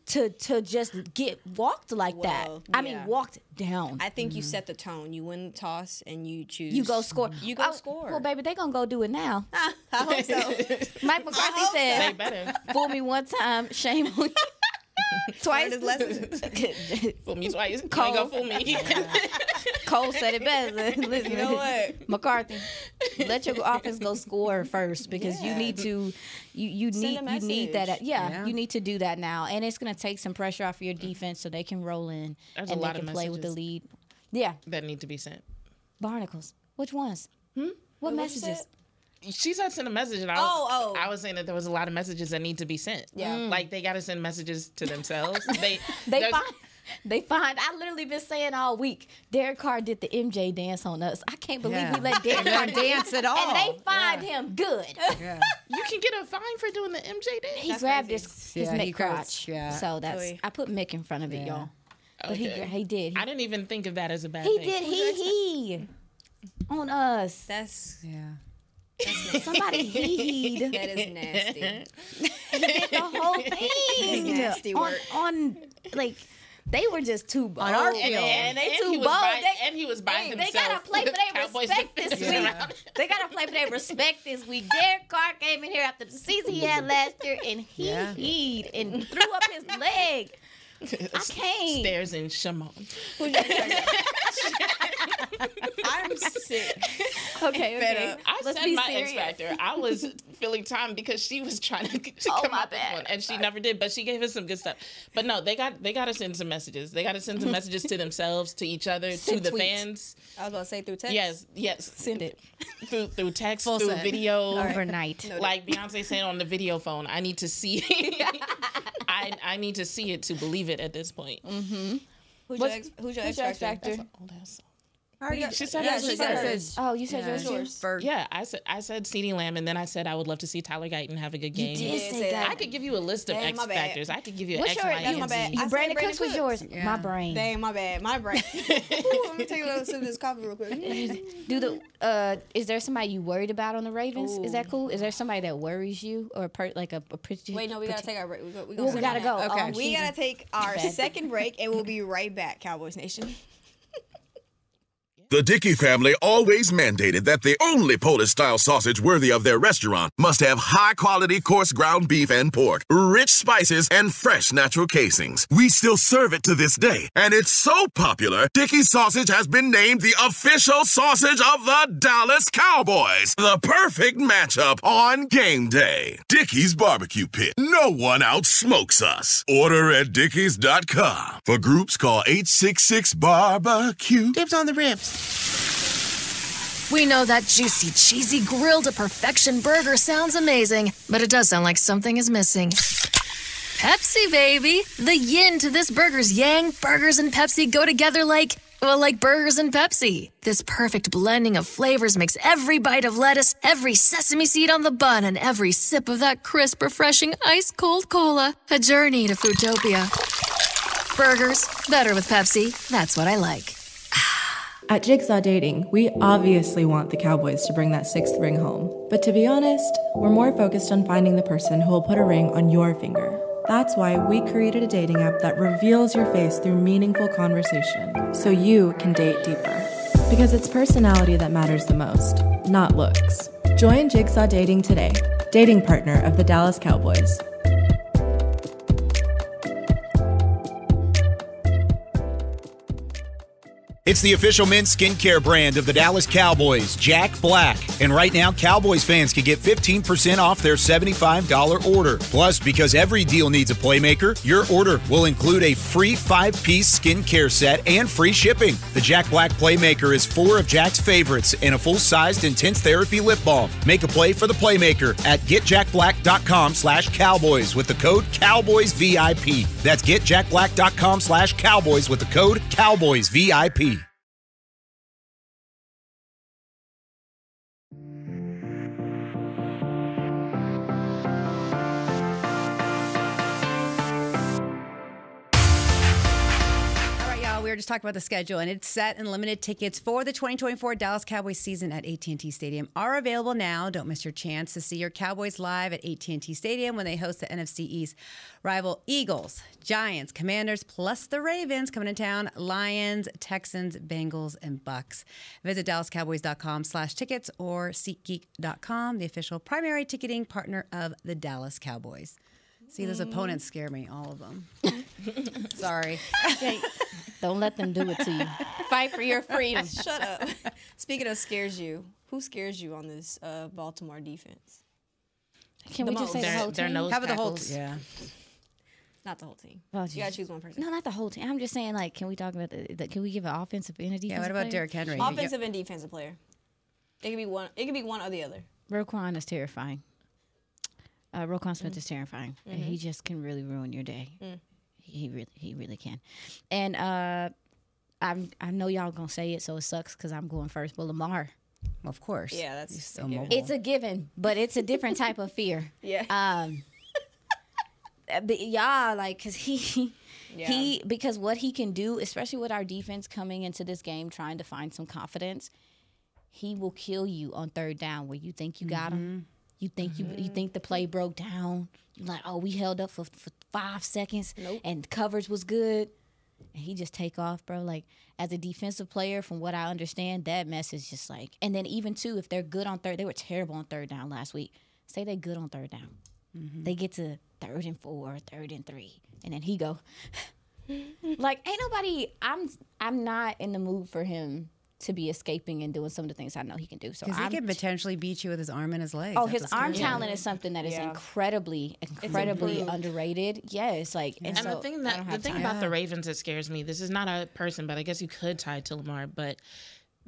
to just get walked like that. Well, I mean, yeah. walked down. I think you set the tone. You win the toss and you choose. You go score. You go score. Well, baby, they gonna go do it now. I hope so. Mike McCarthy hope They said, better. "Fool me one time, shame on you." Twice. Learned his lesson. Fool me twice. You ain't Cole. gonna fool me. Cole said it better. Listen, You know what? McCarthy, let your offense go score first because you need to. You Send a need that. message. Yeah, you need to do that now, and it's gonna take some pressure off your defense so they can roll in There's and a lot they can of play with the messages. lead. Yeah, That need to be sent. barnacles. Which ones? What What you messages? said? She said send a message, and I was saying that there was a lot of messages that need to be sent. Yeah. Like they got to send messages to themselves. They there's- find. They find. I literally been saying all week. Derek Carr did the MJ dance on us. I can't believe Yeah. we let Derek Carr dance at all. And they find him good. Yeah. You can get a fine for doing the MJ dance. He grabbed his Yeah, Mick he crotch. grabbed- yeah. So that's Oy. I put Mick in front of it, Yeah. y'all. But Okay. he did. I didn't even think of that as a bad He thing. did. He on us. That's Yeah. Somebody heed. that is nasty. He did the whole thing. Nasty work. On like they were just too bold. On our And, field. and, They and too he was bold. by, They- and he was by They himself. gotta play for their Cowboys respect this defense week. around. They gotta play for their respect this week. Derek Carr came in here after the season he had last year, and he Yeah. heed and threw up his leg. I can't. Stairs in Shimon. I'm sick. Okay. I Let's said be my serious. X Factor. I was filling time because she was trying to Oh, come my up with bad. one, and she never did. But she gave us some good stuff. But no, they got to send some messages. They got to send some messages to themselves, to each other, Send to the tweets. fans. I was gonna say through text. Yes, Send it through text, Full through send. video. overnight. Like Beyonce said on the video phone, I need to see. I need to see it to believe it at this point. Who's your X X Factor? Factor? That's an old ass song. She said Yeah, hers. she said hers. Oh, you said yours. Yours. Yeah, I said CeeDee Lamb, and then I said I would love to see Tyler Guyton have a good game. You did say that. I could give you a list of Damn, X my bad. factors. I could give you What's X, your? Y, That's and my bad. Z. I said Brandon Brandon Cooks was yours. Yeah. My brain. Dang, my bad. My brain. Ooh, let me take a little sip of this coffee real quick. Is there somebody you worried about on the Ravens? Is that cool? Is there somebody that worries you or a Wait, no, we gotta take our break. We gotta go. Okay. We gotta take our Bad. second break, and we'll be right back, Cowboys Nation. The Dickey family always mandated that the only Polish-style sausage worthy of their restaurant must have high-quality coarse ground beef and pork, rich spices, and fresh natural casings. We still serve it to this day, and it's so popular, Dickey's sausage has been named the official sausage of the Dallas Cowboys. The perfect matchup on game day. Dickey's Barbecue Pit. No one outsmokes us. Order at dickeys.com. For groups, call 866-BARBECUE. Dibs on the ribs. We know that juicy, cheesy, grilled to perfection burger sounds amazing, but it does sound like something is missing. Pepsi, baby! The yin to this burger's yang. Burgers and Pepsi go together like burgers and Pepsi. This perfect blending of flavors makes every bite of lettuce, every sesame seed on the bun, and every sip of that crisp, refreshing, ice-cold cola a journey to Foodtopia. Burgers, better with Pepsi. That's what I like. At Jigsaw Dating, we obviously want the Cowboys to bring that sixth ring home. But to be honest, we're more focused on finding the person who will put a ring on your finger. That's why we created a dating app that reveals your face through meaningful conversation, so you can date deeper. Because it's personality that matters the most, not looks. Join Jigsaw Dating today, dating partner of the Dallas Cowboys. It's the official men's skincare brand of the Dallas Cowboys, Jack Black. And right now, Cowboys fans can get 15% off their $75 order. Plus, because every deal needs a playmaker, your order will include a free 5-piece skincare set and free shipping. The Jack Black Playmaker is 4 of Jack's favorites and a full-sized intense therapy lip balm. Make a play for the Playmaker at getjackblack.com/Cowboys with the code CowboysVIP. That's getjackblack.com/Cowboys with the code CowboysVIP. We were just talking about the schedule, and it's set, and limited tickets for the 2024 Dallas Cowboys season at AT&T Stadium are available now. Don't miss your chance to see your Cowboys live at AT&T Stadium when they host the NFC East rival Eagles, Giants, Commanders, plus the Ravens coming to town, Lions, Texans, Bengals, and Bucks. Visit DallasCowboys.com/tickets or SeatGeek.com, the official primary ticketing partner of the Dallas Cowboys. See, those opponents scare me, all of them. Sorry. Okay. Don't let them do it to you. Fight for your freedom. Shut up. Speaking of scares you, who scares you on this Baltimore defense? Can we just say the whole team? Nose How about the whole tackles. Yeah. Not the whole team. Oh, You gotta choose one person. No, not the whole team. I'm just saying, like, can we talk about can we give an offensive and a defensive Yeah, what about player? Derrick Henry? Offensive and defensive player. It could be one. It could be one or the other. Roquan is terrifying. Roquan Smith is terrifying. And he just can really ruin your day. He really can. And I know y'all gonna say it, so it sucks because I'm going first. But Lamar, Of course. Yeah, that's He's so a given. mobile. it's a given, but it's a different type of fear. Yeah. But y'all, like, cause he because what he can do, especially with our defense coming into this game trying to find some confidence, he will kill you on third down where you think you got him. You think you think the play broke down. You're like, oh, we held up for 5 seconds and coverage was good. And he just take off, bro. Like, as a defensive player, from what I understand, that mess is just like, and then even too, if they're good on third, they were terrible on third down last week. Say they good on third down. They get to 3rd and 4, 3rd and 3, and then he go. Like, ain't nobody. I'm not in the mood for him to be escaping and doing some of the things I know he can do. So Because he can potentially beat you with his arm and his legs. Oh, That's his what's arm scary. talent is something that is incredibly underrated. Yes, like And so the thing I don't have time. about the Ravens that scares me, this is not a person, but I guess you could tie it to Lamar, but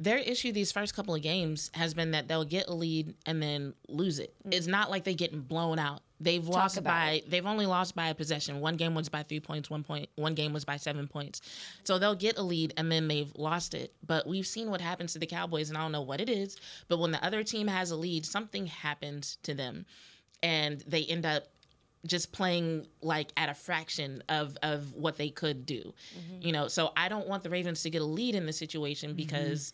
their issue these first couple of games has been that they'll get a lead and then lose it. It's not like they're getting blown out. They've only lost by a possession. One game was by 3 points, one game was by 7 points. So they'll get a lead and then they've lost it. But we've seen what happens to the Cowboys, and I don't know what it is, but when the other team has a lead, something happens to them and they end up just playing like at a fraction of what they could do. So I don't want the Ravens to get a lead in this situation because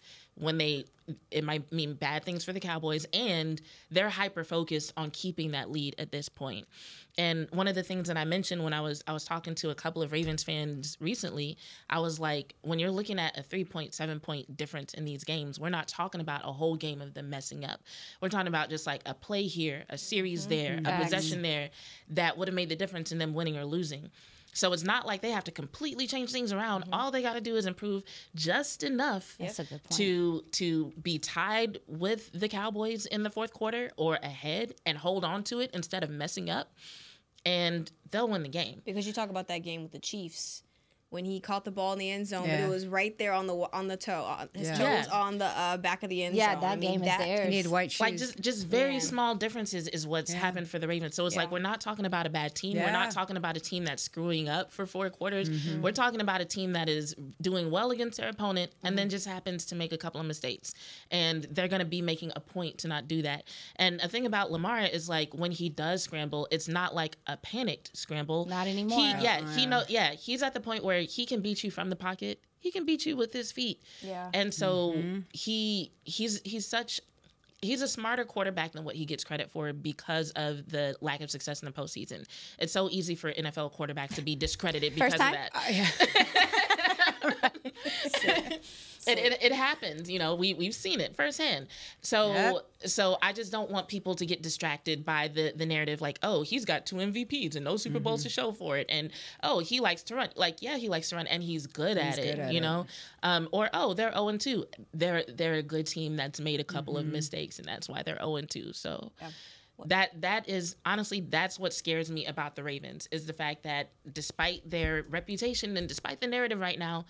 it might mean bad things for the Cowboys, and they're hyper focused on keeping that lead at this point. And one of the things that I mentioned when I was talking to a couple of Ravens fans recently, I was like, when you're looking at a 3.7 point difference in these games, we're not talking about a whole game of them messing up. We're talking about just like a play here, a series there, a possession there that would have made the difference in them winning or losing. So it's not like they have to completely change things around. All they got to do is improve just enough to be tied with the Cowboys in the fourth quarter or ahead and hold on to it instead of messing up, and they'll win the game. Because you talk about that game with the Chiefs, when he caught the ball in the end zone, but it was right there on the toe. His toe was on the back of the end zone. Yeah, that game is there. He needed white shoes. Like just very small differences is what's happened for the Ravens. So it's like we're not talking about a bad team. We're not talking about a team that's screwing up for 4 quarters. We're talking about a team that is doing well against their opponent and then just happens to make a couple of mistakes. And they're going to be making a point to not do that. And a thing about Lamar is like when he does scramble, it's not like a panicked scramble. Not anymore. He's at the point where he can beat you from the pocket. He can beat you with his feet. Yeah. And so he's a smarter quarterback than what he gets credit for because of the lack of success in the postseason. It's so easy for NFL quarterbacks to be discredited because of that. It happens, we've seen it firsthand. So I just don't want people to get distracted by the narrative like, oh, he's got 2 MVPs and no Super Bowls to show for it. And, oh, he likes to run. Like, yeah, he likes to run and he's good at it. Or, oh, they're 0-2. They're a good team that's made a couple of mistakes and that's why they're 0-2. So that is, honestly, that's what scares me about the Ravens is the fact that despite their reputation and despite the narrative right now,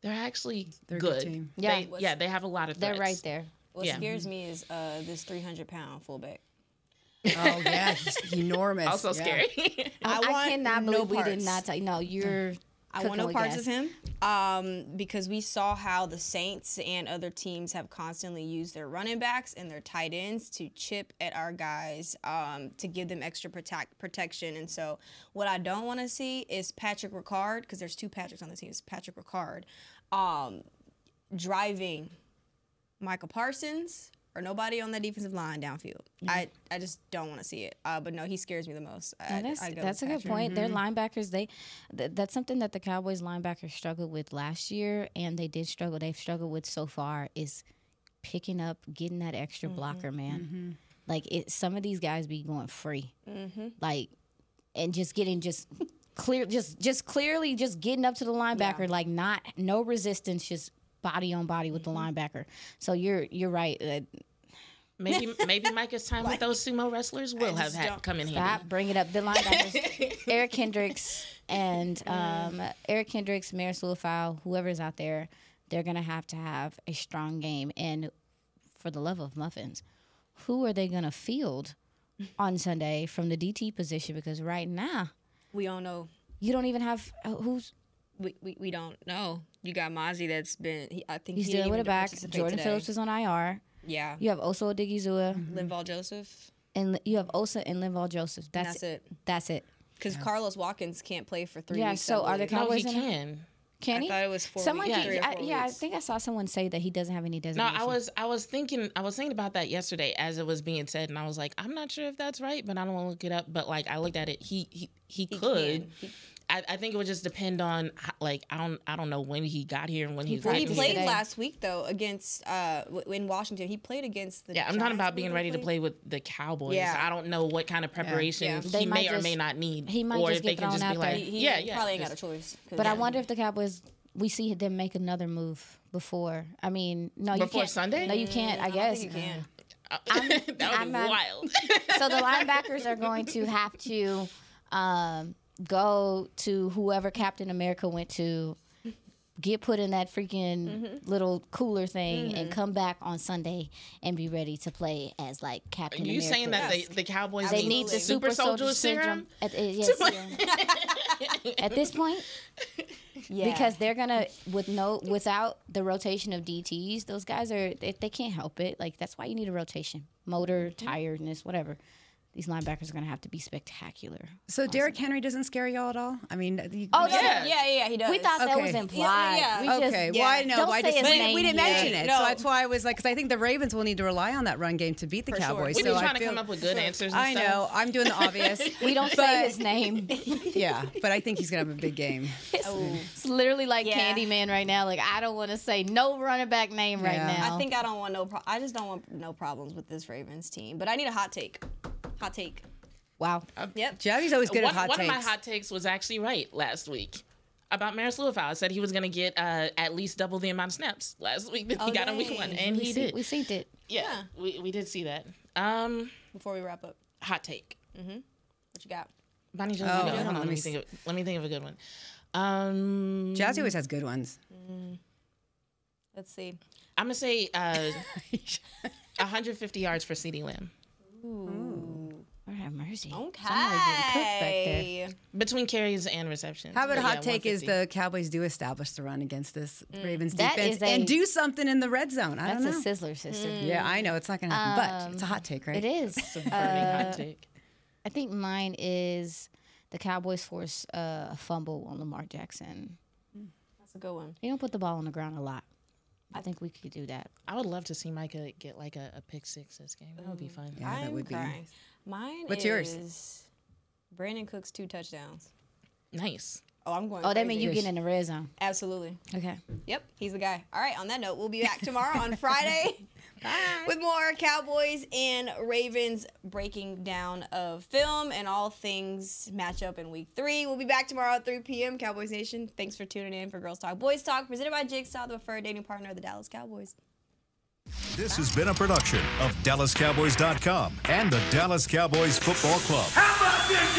they're actually good. A good team. Yeah, they have a lot of threats. They're right there. What scares me is this 300-pound fullback. Oh, yeah, he's enormous. Also scary. I cannot believe we did not tell you. No, you're I want no parts of him because we saw how the Saints and other teams have constantly used their running backs and their tight ends to chip at our guys to give them extra protection. And so what I don't want to see is Patrick Ricard, because there's 2 Patricks on the team. It's Patrick Ricard driving Michael Parsons or nobody on the defensive line downfield. I just don't want to see it. But no, he scares me the most. That's a good point. Their linebackers, that's something that the Cowboys linebackers struggled with last year, and they've struggled with so far is picking up, getting that extra blocker, man. Like some of these guys be going free, like, and just getting clearly getting up to the linebacker, like no resistance, just body on body with the linebacker. So you're right. Maybe Micah's time with those sumo wrestlers will have had come in handy. Stop bringing up the linebackers. Eric Kendricks and Marisol Fowl, whoever's out there, they're gonna have to have a strong game. And for the love of muffins, who are they gonna field on Sunday from the DT position? Because right now we don't know. You don't even have who's. We don't know. You got Mozzie that's been. I think he's dealing with a back. Jordan Phillips is on IR. Yeah. You have Osa Odigizua. Linval Joseph. And you have Osa and Linval Joseph. That's it. That's it. Because Carlos Watkins can't play for 3 weeks. Yeah, so are the Cowboys he can. Can he? I thought it was 4 weeks. I think I saw someone say that he doesn't have any designation. No, I was thinking about that yesterday as it was being said, and I was like, I'm not sure if that's right, but I don't want to look it up. But like, I looked at it, he could. I think it would just depend on, like, I don't know when he got here and when he played last week though against in Washington. He played against the I'm talking about being ready to play with the Cowboys. Yeah. I don't know what kind of preparation he may or may not need. He might just get thrown out there. He probably ain't got a choice. But I wonder if the Cowboys, we see them make another move before. I mean, no, you can't. Before Sunday? No, you can't. I guess you can. That would be wild. So the linebackers are going to have to go to whoever Captain America went to get put in that freaking little cooler thing and come back on Sunday and be ready to play as like Captain America. Are you saying that the Cowboys they need the super soldier syndrome? Yes, at this point, because they're gonna without the rotation of DTs, those guys they can't help it. Like that's why you need a rotation, motor, tiredness, whatever. These linebackers are going to have to be spectacular. So Derrick Henry doesn't scare you all at all? I mean, he does. We thought that was implied. Yeah. Well, I know. Don't I say just his name we didn't yet. mention it, No. so that's why I was like, because I think the Ravens will need to rely on that run game to beat the Cowboys. We've So been I trying to feel, come up with good answers. And I know. I'm doing the obvious. We don't say his name. Yeah, but I think he's gonna have a big game. It's literally like Candyman right now. Like I don't want to say no running back name right now. I think I don't want I just don't want no problems with this Ravens team. But I need a hot take. Hot take. Wow. Yep. Javi's always good at hot takes. One of my hot takes was actually right last week about Maris Leufau. I said he was going to get at least double the amount of snaps last week that he got in week 1, and he did. We synced it. Yeah, we did see that. Before we wrap up, hot take. What you got? Bonnie, hold on. Let me think of a good one. Jazzy always has good ones. Let's see. I'm gonna say 150 yards for CeeDee Lamb. Lord have mercy. Okay. Somebody's getting cooked back there. Between carries and receptions. How about a But hot take is 150. the Cowboys do establish the run against this Ravens That defense is and do something in the red zone. I don't know. That's a sizzler, sister. Yeah, I know it's not going to happen, but it's a hot take, right? It is. It's a burning hot take. I think mine is the Cowboys force a fumble on Lamar Jackson. That's a good one. They don't put the ball on the ground a lot. I think we could do that. I would love to see Micah get like a pick 6 this game. That would be fun. Yeah, that would be. Mine What's is yours? Brandon Cooks 2 touchdowns. Nice. Oh, I'm going. Oh, that crazy. means you get in the red zone. Absolutely. Okay. Yep, he's the guy. All right, on that note, we'll be back tomorrow on Friday with more Cowboys and Ravens breaking down of film and all things matchup in week 3. We'll be back tomorrow at 3 p.m. Cowboys Nation. Thanks for tuning in for Girls Talk Boys Talk, presented by Jigsaw, the preferred dating partner of the Dallas Cowboys. This has been a production of DallasCowboys.com and the Dallas Cowboys Football Club. How about this,